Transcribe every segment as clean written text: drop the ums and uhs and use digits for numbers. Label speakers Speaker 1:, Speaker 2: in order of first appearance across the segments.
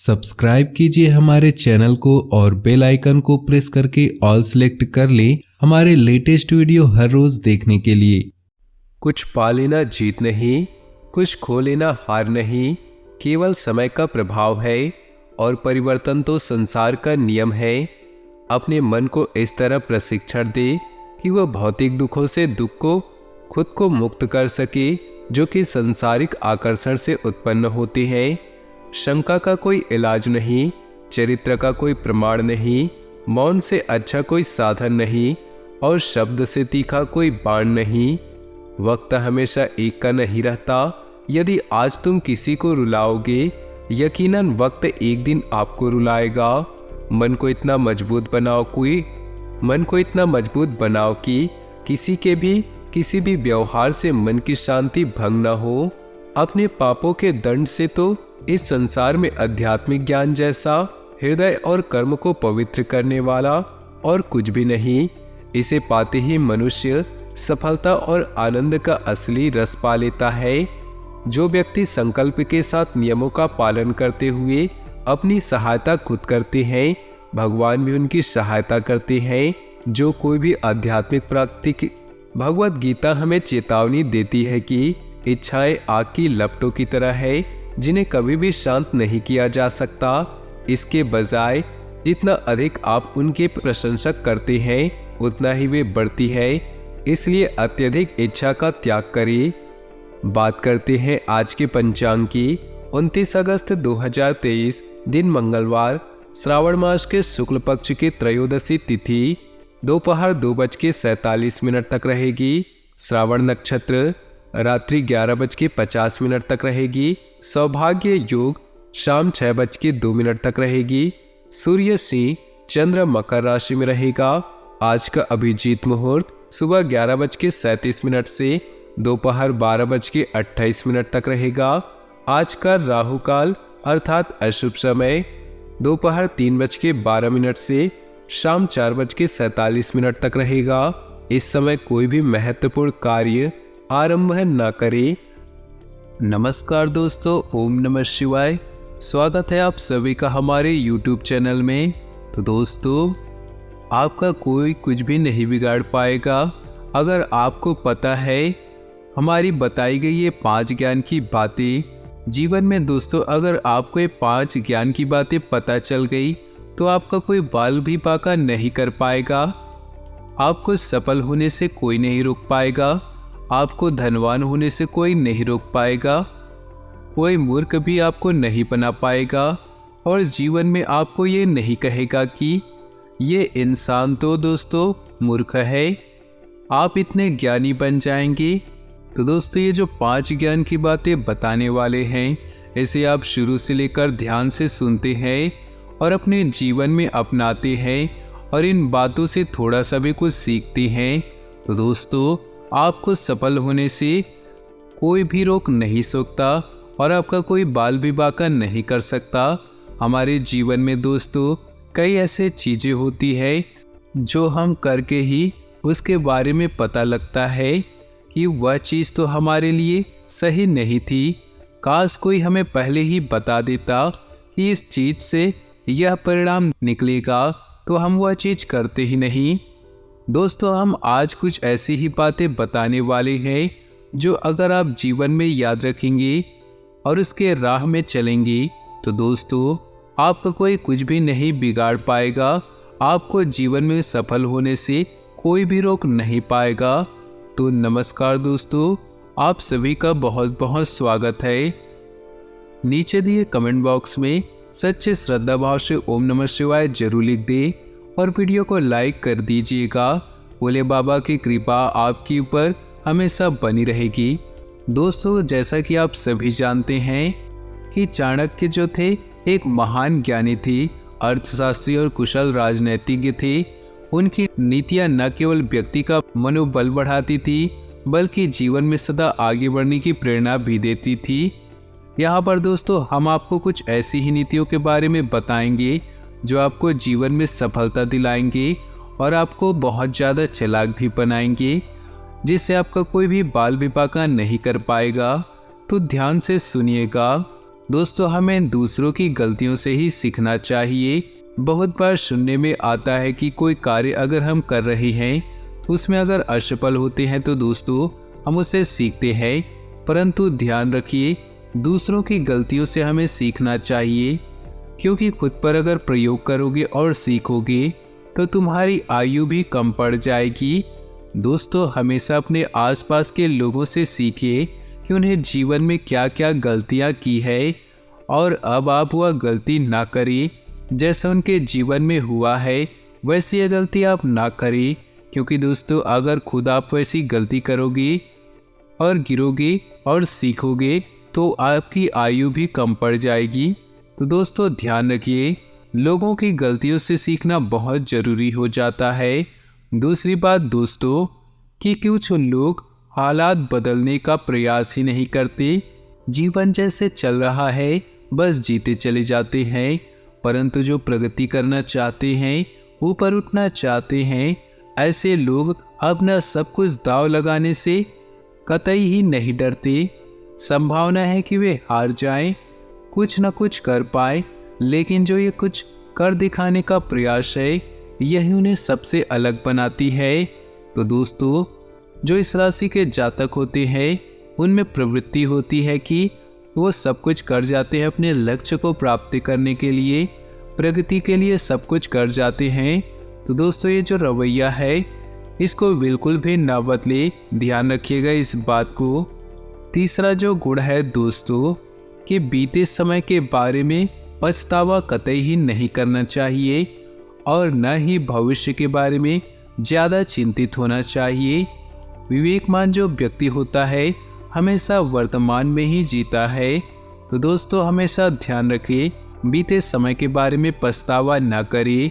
Speaker 1: Subscribe कीजिए हमारे channel को और बेल आइकन को प्रेस करके ऑल सेलेक्ट कर लें हमारे लेटेस्ट वीडियो हर रोज देखने के लिए।
Speaker 2: कुछ पा लेना जीत नहीं, कुछ खो लेना हार नहीं, केवल समय का प्रभाव है और परिवर्तन तो संसार का नियम है। अपने मन को इस तरह प्रशिक्षण दे कि वह भौतिक दुखों से दुख को खुद को मुक्त कर सके, जो कि सांसारिक आकर्षण से उत्पन्न होते हैं। शंका का कोई इलाज नहीं, चरित्र का कोई प्रमाण नहीं, मौन से अच्छा कोई साधन नहीं और शब्द से तीखा कोई बाण नहीं। वक्त हमेशा एक का नहीं रहता। यदि आज तुम किसी को रुलाओगे, यकीनन वक्त एक दिन आपको रुलाएगा। मन को इतना मजबूत बनाओ कि किसी भी व्यवहार से मन की शांति भंग न हो। अपने पापों के दंड से तो इस संसार में आध्यात्मिक ज्ञान जैसा हृदय और कर्म को पवित्र करने वाला और कुछ भी नहीं। इसे पाते ही मनुष्य सफलता और आनंद का असली रस पा लेता है। जो व्यक्ति संकल्प के साथ नियमों का पालन करते हुए अपनी सहायता खुद करते हैं, भगवान भी उनकी सहायता करते हैं। जो कोई भी आध्यात्मिक प्राप्ति भगवत गीता हमें चेतावनी देती है कि इच्छाएं आग की लपटों की तरह है, जिन्हें कभी भी शांत नहीं किया जा सकता। इसके बजाय जितना अधिक आप उनके प्रशंसक करते हैं, उतना ही वे बढ़ती है। इसलिए अत्यधिक इच्छा का त्याग करिए। बात करते हैं आज के पंचांग की। 29 अगस्त 2023 दिन मंगलवार, श्रावण मास के शुक्ल पक्ष की त्रयोदशी तिथि दोपहर 2:47 तक रहेगी। श्रावण नक्षत्र रात्रि 11:50 तक रहेगी। सौभाग्य योग शाम 6:02 तक रहेगी। सूर्य सिंह, चंद्र मकर राशि में रहेगा। आज का अभिजीत मुहूर्त सुबह 11:37 से दोपहर 12:28 तक रहेगा। आज का राहु काल अर्थात अशुभ समय दोपहर 3:12 से शाम 4:47 तक रहेगा। इस समय कोई भी महत्वपूर्ण कार्य आरंभ न करें।
Speaker 1: नमस्कार दोस्तों, ओम नमः शिवाय। स्वागत है आप सभी का हमारे YouTube चैनल में। तो दोस्तों, आपका कोई कुछ भी नहीं बिगाड़ पाएगा अगर आपको पता है हमारी बताई गई ये 5 ज्ञान की बातें। जीवन में दोस्तों, अगर आपको ये 5 ज्ञान की बातें पता चल गई तो आपका कोई बाल भी बांका नहीं कर पाएगा। आपको सफल होने से कोई नहीं रोक पाएगा। आपको धनवान होने से कोई नहीं रोक पाएगा। कोई मूर्ख भी आपको नहीं बना पाएगा और जीवन में आपको ये नहीं कहेगा कि ये इंसान तो दोस्तों मूर्ख है। आप इतने ज्ञानी बन जाएंगे। तो दोस्तों, ये जो 5 ज्ञान की बातें बताने वाले हैं, इसे आप शुरू से लेकर ध्यान से सुनते हैं और अपने जीवन में अपनाते हैं और इन बातों से थोड़ा सा भी कुछ सीखते हैं, तो दोस्तों आपको सफल होने से कोई भी रोक नहीं सकता और आपका कोई बाल भी बांका नहीं कर सकता। हमारे जीवन में दोस्तों कई ऐसे चीज़ें होती है जो हम करके ही उसके बारे में पता लगता है कि वह चीज़ तो हमारे लिए सही नहीं थी। काश कोई हमें पहले ही बता देता कि इस चीज़ से यह परिणाम निकलेगा, तो हम वह चीज़ करते ही नहीं। दोस्तों, हम आज कुछ ऐसी ही बातें बताने वाले हैं जो अगर आप जीवन में याद रखेंगे और उसके राह में चलेंगे, तो दोस्तों आपका कोई कुछ भी नहीं बिगाड़ पाएगा। आपको जीवन में सफल होने से कोई भी रोक नहीं पाएगा। तो नमस्कार दोस्तों, आप सभी का बहुत बहुत स्वागत है। नीचे दिए कमेंट बॉक्स में सच्चे श्रद्धा भाव से ओम नमः शिवाय जरूर लिख दे और वीडियो को लाइक कर दीजिएगा। भोले बाबा की कृपा आपके ऊपर हमेशा बनी रहेगी। दोस्तों, जैसा कि आप सभी जानते हैं कि चाणक्य जो थे एक महान ज्ञानी थे, अर्थशास्त्री और कुशल राजनीतिज्ञ थे। उनकी नीतियां न केवल व्यक्ति का मनोबल बढ़ाती थी, बल्कि जीवन में सदा आगे बढ़ने की प्रेरणा भी देती थी। यहाँ पर दोस्तों हम आपको कुछ ऐसी ही नीतियों के बारे में बताएंगे जो आपको जीवन में सफलता दिलाएंगे और आपको बहुत ज़्यादा चालाक भी बनाएंगे, जिससे आपका कोई भी बाल भी बांका नहीं कर पाएगा। तो ध्यान से सुनिएगा। दोस्तों हमें दूसरों की गलतियों से ही सीखना चाहिए। बहुत बार सुनने में आता है कि कोई कार्य अगर हम कर रहे हैं तो उसमें अगर असफल होते हैं तो दोस्तों हम उससे सीखते हैं, परंतु ध्यान रखिए दूसरों की गलतियों से हमें सीखना चाहिए, क्योंकि खुद पर अगर प्रयोग करोगे और सीखोगे तो तुम्हारी आयु भी कम पड़ जाएगी। दोस्तों हमेशा अपने आसपास के लोगों से सीखिए कि उन्हें जीवन में क्या क्या गलतियां की है और अब आप वह गलती ना करें। जैसा उनके जीवन में हुआ है वैसी ये गलती आप ना करें, क्योंकि दोस्तों अगर खुद आप वैसी गलती करोगे और गिरोगे और सीखोगे तो आपकी आयु भी कम पड़ जाएगी। तो दोस्तों ध्यान रखिए लोगों की गलतियों से सीखना बहुत ज़रूरी हो जाता है। दूसरी बात दोस्तों कि कुछ लोग हालात बदलने का प्रयास ही नहीं करते। जीवन जैसे चल रहा है बस जीते चले जाते हैं, परंतु जो प्रगति करना चाहते हैं, ऊपर उठना चाहते हैं, ऐसे लोग अपना सब कुछ दांव लगाने से कतई ही नहीं डरते। संभावना है कि वे हार जाएं, कुछ न कुछ कर पाए, लेकिन जो ये कुछ कर दिखाने का प्रयास है यही उन्हें सबसे अलग बनाती है। तो दोस्तों जो इस राशि के जातक होते हैं उनमें प्रवृत्ति होती है कि वो सब कुछ कर जाते हैं अपने लक्ष्य को प्राप्त करने के लिए, प्रगति के लिए सब कुछ कर जाते हैं। तो दोस्तों ये जो रवैया है इसको बिल्कुल भी ना बदले, ध्यान रखिएगा इस बात को। तीसरा जो गुण है दोस्तों कि बीते समय के बारे में पछतावा कतई ही नहीं करना चाहिए और न ही भविष्य के बारे में ज़्यादा चिंतित होना चाहिए। विवेकमान जो व्यक्ति होता है हमेशा वर्तमान में ही जीता है। तो दोस्तों हमेशा ध्यान रखिए बीते समय के बारे में पछतावा न करिए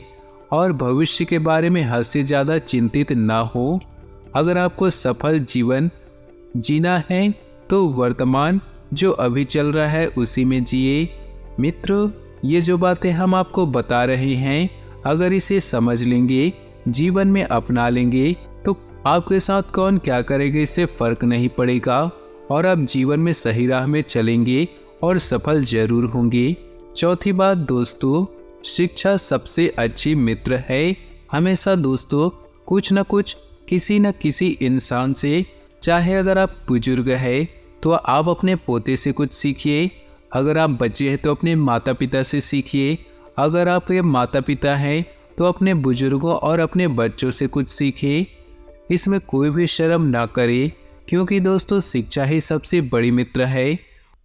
Speaker 1: और भविष्य के बारे में हद से ज़्यादा चिंतित ना हो। अगर आपको सफल जीवन जीना है तो वर्तमान जो अभी चल रहा है उसी में जिए। मित्रों ये जो बातें हम आपको बता रहे हैं अगर इसे समझ लेंगे, जीवन में अपना लेंगे तो आपके साथ कौन क्या करेगा इससे फर्क नहीं पड़ेगा और आप जीवन में सही राह में चलेंगे और सफल जरूर होंगे। चौथी बात दोस्तों शिक्षा सबसे अच्छी मित्र है। हमेशा दोस्तों कुछ न कुछ किसी न किसी इंसान से, चाहे अगर आप बुजुर्ग है तो आप अपने पोते से कुछ सीखिए, अगर आप बच्चे हैं तो अपने माता पिता से सीखिए, अगर आप ये माता पिता हैं तो अपने बुजुर्गों और अपने बच्चों से कुछ सीखिए। इसमें कोई भी शर्म ना करे, क्योंकि दोस्तों शिक्षा ही सबसे बड़ी मित्र है।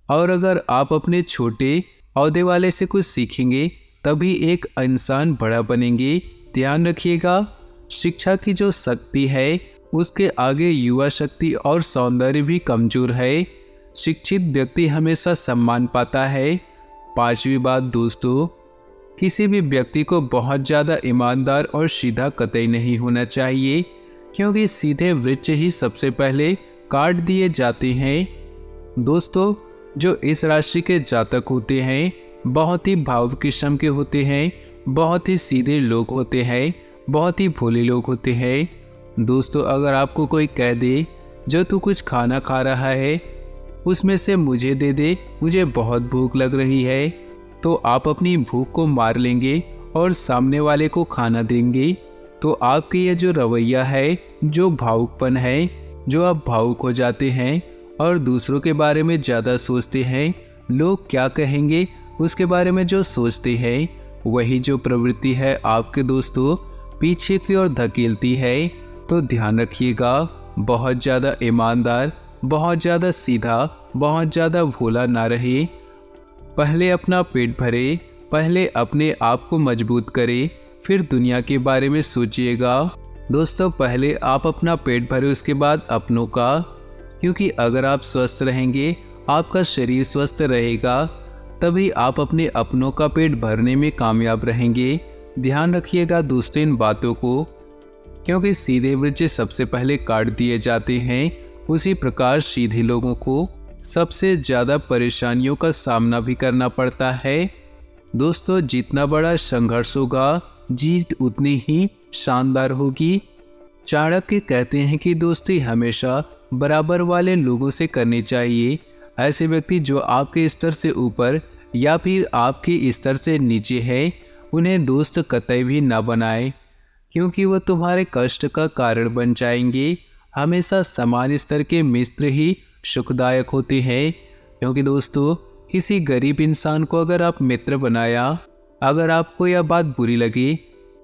Speaker 1: और अगर आप अपने छोटे औहदे वाले से कुछ सीखेंगे तभी एक इंसान बड़ा बनेंगे। ध्यान रखिएगा शिक्षा की जो शक्ति है उसके आगे युवा शक्ति और सौंदर्य भी कमजोर है। शिक्षित व्यक्ति हमेशा सम्मान पाता है। पांचवी बात दोस्तों किसी भी व्यक्ति को बहुत ज़्यादा ईमानदार और सीधा कतई नहीं होना चाहिए, क्योंकि सीधे वृक्ष ही सबसे पहले काट दिए जाते हैं। दोस्तों जो इस राशि के जातक होते हैं बहुत ही भावुक किस्म के होते हैं, बहुत ही सीधे लोग होते हैं, बहुत ही भोले लोग होते हैं। दोस्तों अगर आपको कोई कह दे जो तू कुछ खाना खा रहा है उसमें से मुझे दे दे, मुझे बहुत भूख लग रही है, तो आप अपनी भूख को मार लेंगे और सामने वाले को खाना देंगे। तो आपकी ये जो रवैया है, जो भावुकपन है, जो आप भावुक हो जाते हैं और दूसरों के बारे में ज़्यादा सोचते हैं, लोग क्या कहेंगे उसके बारे में जो सोचते हैं, वही जो प्रवृत्ति है आपके दोस्तों पीछे की ओर धकेलती है। तो ध्यान रखिएगा बहुत ज़्यादा ईमानदार, बहुत ज़्यादा सीधा, बहुत ज़्यादा भोला ना रहे। पहले अपना पेट भरे, पहले अपने आप को मजबूत करे, फिर दुनिया के बारे में सोचिएगा। दोस्तों पहले आप अपना पेट भरे उसके बाद अपनों का, क्योंकि अगर आप स्वस्थ रहेंगे, आपका शरीर स्वस्थ रहेगा, तभी आप अपने अपनों का पेट भरने में कामयाब रहेंगे। ध्यान रखिएगा दोस्तों इन बातों को, क्योंकि सीधे वृक्ष सबसे पहले काट दिए जाते हैं, उसी प्रकार सीधे लोगों को सबसे ज़्यादा परेशानियों का सामना भी करना पड़ता है। दोस्तों जितना बड़ा संघर्ष होगा जीत उतनी ही शानदार होगी। चाणक्य कहते हैं कि दोस्ती हमेशा बराबर वाले लोगों से करनी चाहिए। ऐसे व्यक्ति जो आपके स्तर से ऊपर या फिर आपके स्तर से नीचे है, उन्हें दोस्त कतई भी ना बनाए, क्योंकि वह तुम्हारे कष्ट का कारण बन जाएंगे। हमेशा समान स्तर के मित्र ही सुखदायक होते हैं, क्योंकि दोस्तों किसी गरीब इंसान को अगर आप मित्र बनाया, अगर आपको यह बात बुरी लगी,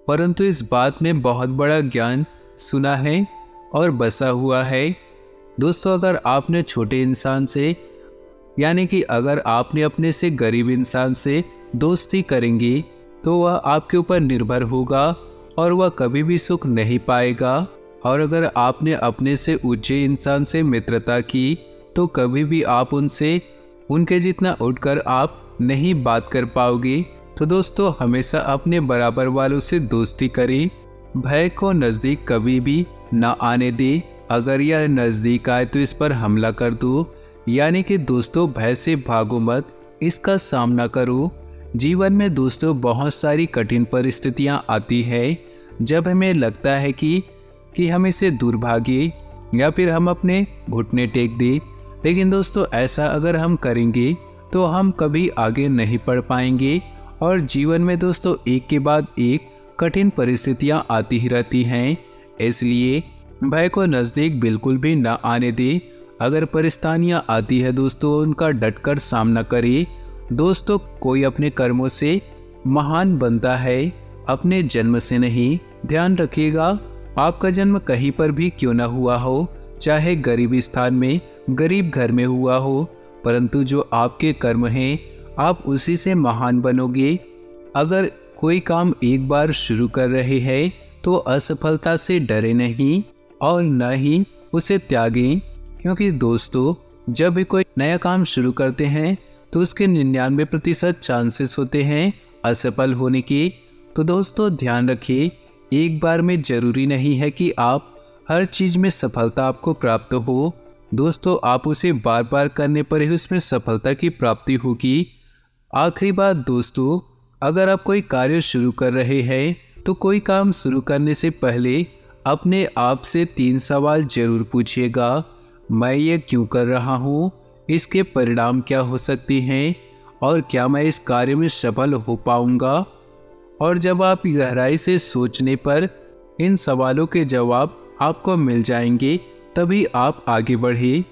Speaker 1: परंतु इस बात में बहुत बड़ा ज्ञान सुना है और बसा हुआ है। दोस्तों अगर आपने छोटे इंसान से, यानी कि अगर आपने अपने से गरीब इंसान से दोस्ती करेंगी, तो वह आपके ऊपर निर्भर होगा और वह कभी भी सुख नहीं पाएगा। और अगर आपने अपने से ऊंचे इंसान से मित्रता की, तो कभी भी आप उनसे उनके जितना उठकर आप नहीं बात कर पाओगे। तो दोस्तों हमेशा अपने बराबर वालों से दोस्ती करें। भय को नज़दीक कभी भी ना आने दे। अगर यह नज़दीक आए तो इस पर हमला कर दो। यानी कि दोस्तों भय से भागो मत, इसका सामना करो। जीवन में दोस्तों बहुत सारी कठिन परिस्थितियां आती है, जब हमें लगता है कि हम इसे दूर भागे या फिर हम अपने घुटने टेक दें। लेकिन दोस्तों ऐसा अगर हम करेंगे तो हम कभी आगे नहीं बढ़ पाएंगे और जीवन में दोस्तों एक के बाद एक कठिन परिस्थितियां आती ही रहती हैं। इसलिए भय को नज़दीक बिल्कुल भी ना आने दे। अगर परेशानियां आती है दोस्तों, उनका डटकर सामना करें। दोस्तों कोई अपने कर्मों से महान बनता है, अपने जन्म से नहीं। ध्यान रखिएगा, आपका जन्म कहीं पर भी क्यों ना हुआ हो, चाहे गरीब स्थान में, गरीब घर में हुआ हो, परंतु जो आपके कर्म हैं आप उसी से महान बनोगे। अगर कोई काम एक बार शुरू कर रहे हैं तो असफलता से डरे नहीं और न ही उसे त्यागें, क्योंकि दोस्तों जब भी कोई नया काम शुरू करते हैं तो उसके 99% चांसेस होते हैं असफल होने के। तो दोस्तों ध्यान रखिए, एक बार में जरूरी नहीं है कि आप हर चीज़ में सफलता आपको प्राप्त हो। दोस्तों आप उसे बार बार करने पर ही उसमें सफलता की प्राप्ति होगी। आखिरी बात दोस्तों, अगर आप कोई कार्य शुरू कर रहे हैं तो कोई काम शुरू करने से पहले अपने आप से 3 सवाल जरूर पूछिएगा। मैं ये क्यों कर रहा हूँ, इसके परिणाम क्या हो सकते हैं और क्या मैं इस कार्य में सफल हो पाऊँगा। और जब आप गहराई से सोचने पर इन सवालों के जवाब आपको मिल जाएंगे, तभी आप आगे बढ़े।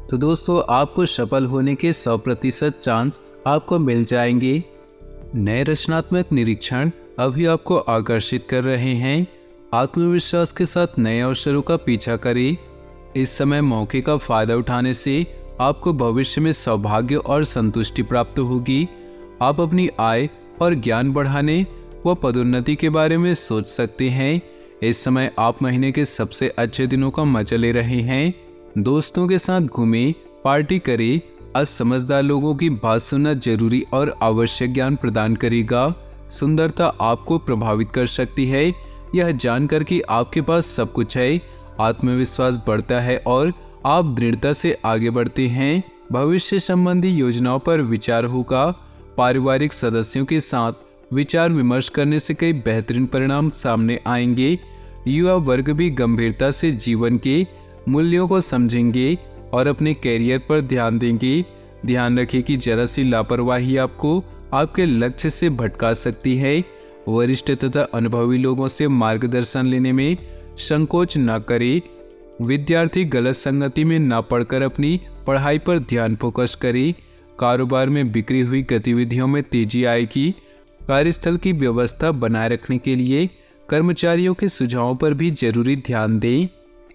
Speaker 1: तो दोस्तों आपको सफल होने के 100% चांस आपको मिल जाएंगे। नए रचनात्मक निरीक्षण अभी आपको आकर्षित कर रहे हैं। आत्मविश्वास के साथ नए अवसरों का पीछा करें। इस समय मौके का फायदा उठाने से आपको भविष्य में सौभाग्य और संतुष्टि प्राप्त होगी। आप अपनी आय और ज्ञान बढ़ाने व पदोन्नति के बारे में सोच सकते हैं। इस समय आप महीने के सबसे अच्छे दिनों का मजा ले रहे हैं। दोस्तों के साथ घूमें, पार्टी करें। आज समझदार लोगों की बात सुनना जरूरी और आवश्यक ज्ञान प्रदान करेगा। सुंदरता आपको प्रभावित कर सकती है। यह जानकर कि आपके पास सब कुछ है, आत्मविश्वास बढ़ता है और आप दृढ़ता से आगे बढ़ते हैं। भविष्य संबंधी योजनाओं पर विचार होगा। पारिवारिक सदस्यों के साथ विचार विमर्श करने से कई बेहतरीन परिणाम सामने आएंगे। युवा वर्ग भी गंभीरता से जीवन के मूल्यों को समझेंगे और अपने कैरियर पर ध्यान देंगे। ध्यान रखें कि जरा सी लापरवाही आपको आपके लक्ष्य से भटका सकती है। वरिष्ठ तथा अनुभवी लोगों से मार्गदर्शन लेने में संकोच न करें। विद्यार्थी गलत संगति में न पड़कर अपनी पढ़ाई पर ध्यान फोकस करें। कारोबार में बिखरी हुई गतिविधियों में तेजी आएगी। कार्यस्थल की व्यवस्था बनाए रखने के लिए कर्मचारियों के सुझावों पर भी जरूरी ध्यान दें।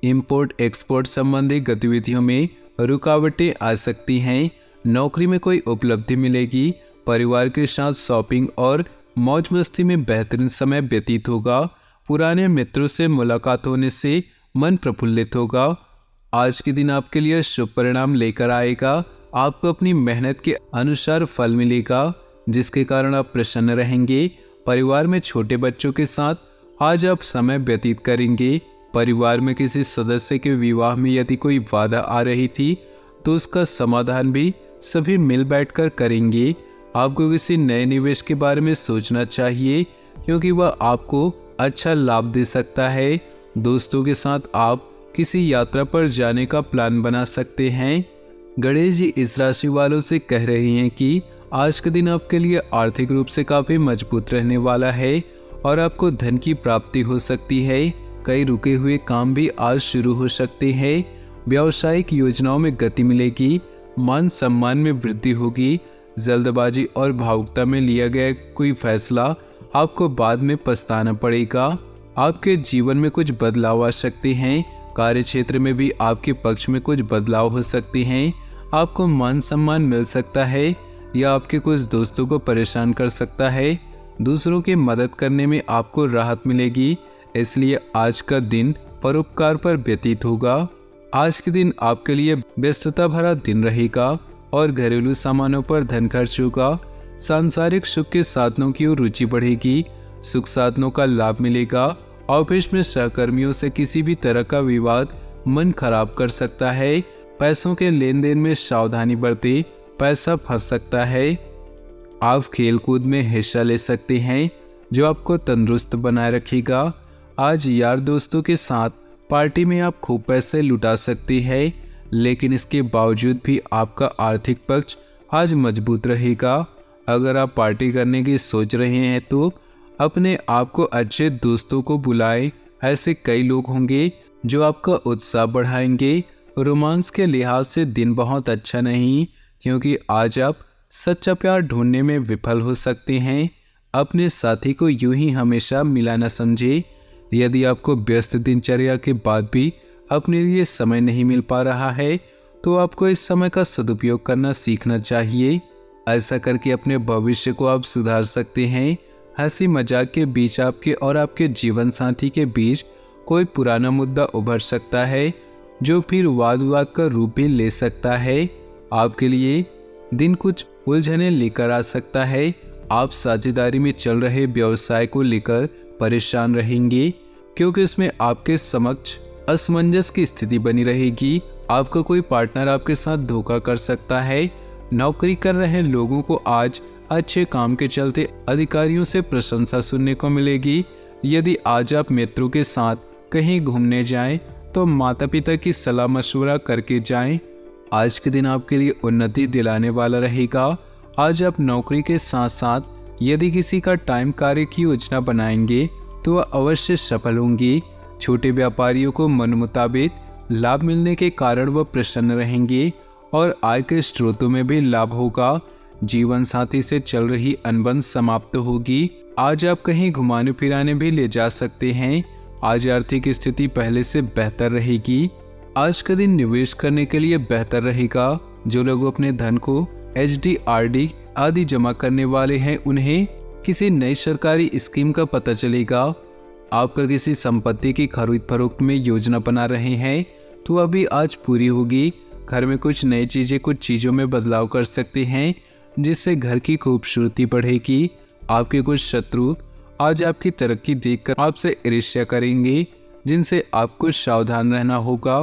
Speaker 1: इंपोर्ट एक्सपोर्ट संबंधी गतिविधियों में रुकावटें आ सकती हैं। नौकरी में कोई उपलब्धि मिलेगी। परिवार के साथ शॉपिंग और मौज मस्ती में बेहतरीन समय व्यतीत होगा। पुराने मित्रों से मुलाकात होने से मन प्रफुल्लित होगा। आज के दिन आपके लिए शुभ परिणाम लेकर आएगा। आपको अपनी मेहनत के अनुसार फल मिलेगा, जिसके कारण आप प्रसन्न रहेंगे। परिवार में छोटे बच्चों के साथ आज आप समय व्यतीत करेंगे। परिवार में किसी सदस्य के विवाह में यदि कोई बाधा आ रही थी तो उसका समाधान भी सभी मिल बैठकर करेंगे। आपको किसी नए निवेश के बारे में सोचना चाहिए, क्योंकि वह आपको अच्छा लाभ दे सकता है। दोस्तों के साथ आप किसी यात्रा पर जाने का प्लान बना सकते हैं। गणेश जी इस राशि वालों से कह रहे हैं कि आज का दिन आपके लिए आर्थिक रूप से काफी मजबूत रहने वाला है और आपको धन की प्राप्ति हो सकती है। कई रुके हुए काम भी आज शुरू हो सकते हैं। व्यावसायिक योजनाओं में गति मिलेगी। मान सम्मान में वृद्धि होगी। जल्दबाजी और भावुकता में लिया गया कोई फैसला आपको बाद में पछताना पड़ेगा। आपके जीवन में कुछ बदलाव आ सकते हैं। कार्य क्षेत्र में भी आपके पक्ष में कुछ बदलाव हो सकते हैं। आपको मान सम्मान मिल सकता है या आपके कुछ दोस्तों को परेशान कर सकता है। दूसरों की मदद करने में आपको राहत मिलेगी, इसलिए आज का दिन परोपकार पर व्यतीत होगा। आज के दिन आपके लिए व्यस्तता भरा दिन रहेगा और घरेलू सामानों पर धन खर्च होगा। सांसारिक सुख के साधनों की ओर रुचि बढ़ेगी। सुख साधनों का लाभ मिलेगा। ऑफिस में सहकर्मियों से किसी भी तरह का विवाद मन खराब कर सकता है। पैसों के लेन देन में सावधानी बरतें, पैसा फंस सकता है। आप खेल कूद में हिस्सा ले सकते हैं जो आपको तंदुरुस्त बनाए रखेगा। आज यार दोस्तों के साथ पार्टी में आप खूब पैसे लुटा सकते हैं, लेकिन इसके बावजूद भी आपका आर्थिक पक्ष आज मजबूत रहेगा। अगर आप पार्टी करने की सोच रहे हैं तो अपने आप को अच्छे दोस्तों को बुलाएं। ऐसे कई लोग होंगे जो आपका उत्साह बढ़ाएंगे। रोमांस के लिहाज से दिन बहुत अच्छा नहीं, क्योंकि आज आप सच्चा प्यार ढूंढने में विफल हो सकते हैं। अपने साथी को यूं ही हमेशा मिला न समझे। यदि आपको व्यस्त दिनचर्या के बाद भी अपने लिए समय नहीं मिल पा रहा है तो आपको इस समय का सदुपयोग करना सीखना चाहिए। ऐसा करके अपने भविष्य को आप सुधार सकते हैं। हंसी मजाक के बीच आपके और आपके जीवन साथी के बीच कोई पुराना मुद्दा उभर सकता है जो फिर वाद विवाद का रूप भी ले सकता है। आपके लिए दिन कुछ उलझने लेकर आ सकता है। आप साझेदारी में चल रहे व्यवसाय को लेकर परेशान रहेंगे, क्योंकि इसमें आपके समक्ष असमंजस की स्थिति बनी रहेगी। आपका कोई पार्टनर आपके साथ धोखा कर सकता है। नौकरी कर रहे लोगों को आज अच्छे काम के चलते अधिकारियों से प्रशंसा सुनने को मिलेगी। यदि आज आप मित्रों के साथ कहीं घूमने जाएं तो माता पिता की सलाह मशवरा करके जाएं। आज के दिन आपके लिए उन्नति दिलाने वाला रहेगा। आज आप नौकरी के साथ साथ यदि किसी का टाइम कार्य की योजना बनाएंगे तो वह अवश्य सफल होंगी। छोटे व्यापारियों को मन मुताबिक लाभ मिलने के कारण वह प्रसन्न रहेंगे और आय के स्रोतों में भी लाभ होगा। जीवन साथी से चल रही अनबन समाप्त होगी। आज आप कहीं घुमाने फिराने भी ले जा सकते हैं। आज आर्थिक स्थिति पहले से बेहतर रहेगी। आज का दिन निवेश करने के लिए बेहतर रहेगा। जो लोग अपने धन को HD, RD आदि जमा करने वाले हैं उन्हें किसी नई सरकारी स्कीम का पता चलेगा। आपका किसी संपत्ति की खरीद फरोख्त में योजना बना रहे हैं तो अभी आज पूरी होगी। घर में कुछ नई चीजें कुछ चीजों में बदलाव कर सकते हैं जिससे घर की खूबसूरती बढ़ेगी। आपके कुछ शत्रु आज आपकी तरक्की देखकर आपसे ईर्ष्या करेंगे, जिनसे आपको सावधान रहना होगा।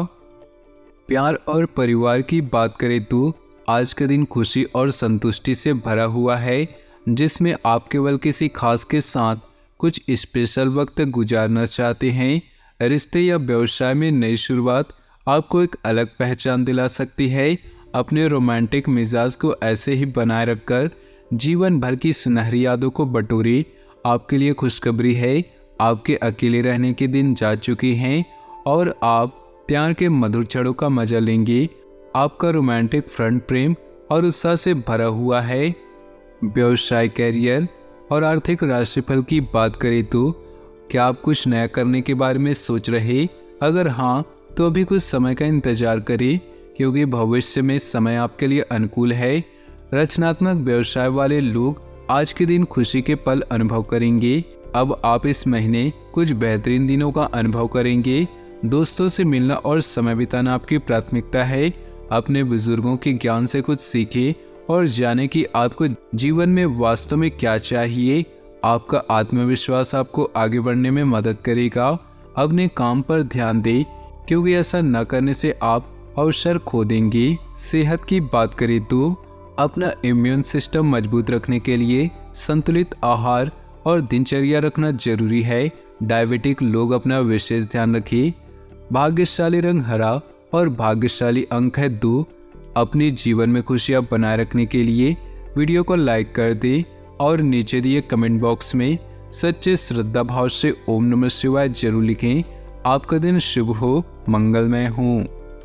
Speaker 1: प्यार और परिवार की बात करें तो आज का दिन खुशी और संतुष्टि से भरा हुआ है, जिसमें आप केवल किसी खास के साथ कुछ स्पेशल वक्त गुजारना चाहते हैं। रिश्ते या व्यवसाय में नई शुरुआत आपको एक अलग पहचान दिला सकती है। अपने रोमांटिक मिजाज को ऐसे ही बनाए रखकर जीवन भर की सुनहरी यादों को बटोरे। आपके लिए खुशखबरी है, आपके अकेले रहने के दिन जा चुके हैं और आप प्यार के मधुर क्षणों का मजा लेंगे। आपका रोमांटिक फ्रंट प्रेम और उत्साह से भरा हुआ है। व्यवसाय, करियर और आर्थिक राशिफल की बात करें तो क्या आप कुछ नया करने के बारे में सोच रहे? अगर हाँ तो अभी कुछ समय का इंतजार करें, क्योंकि भविष्य में समय आपके लिए अनुकूल है। रचनात्मक व्यवसाय वाले लोग आज के दिन खुशी के पल अनुभव करेंगे। अब आप इस महीने कुछ बेहतरीन दिनों का अनुभव करेंगे। दोस्तों से मिलना और समय बिताना आपकी प्राथमिकता है। अपने बुजुर्गों के ज्ञान से कुछ सीखें और जाने कि आपको जीवन में वास्तव में क्या चाहिए। आपका आत्मविश्वास आपको आगे बढ़ने में मदद करेगा। अपने काम पर ध्यान दें, क्योंकि ऐसा न करने से आप अवसर खो देंगे। सेहत की बात करें तो अपना इम्यून सिस्टम मजबूत रखने के लिए संतुलित आहार और दिनचर्या रखना जरूरी है। डायबिटिक लोग अपना विशेष ध्यान रखें। भाग्यशाली रंग हरा और भाग्यशाली अंक है 2। अपने जीवन में खुशियाँ बनाए रखने के लिए वीडियो को लाइक कर दें और नीचे दिए कमेंट बॉक्स में सच्चे श्रद्धा भाव से ओम नमः शिवाय जरूर लिखें। आपका दिन शुभ हो, मंगलमय हो।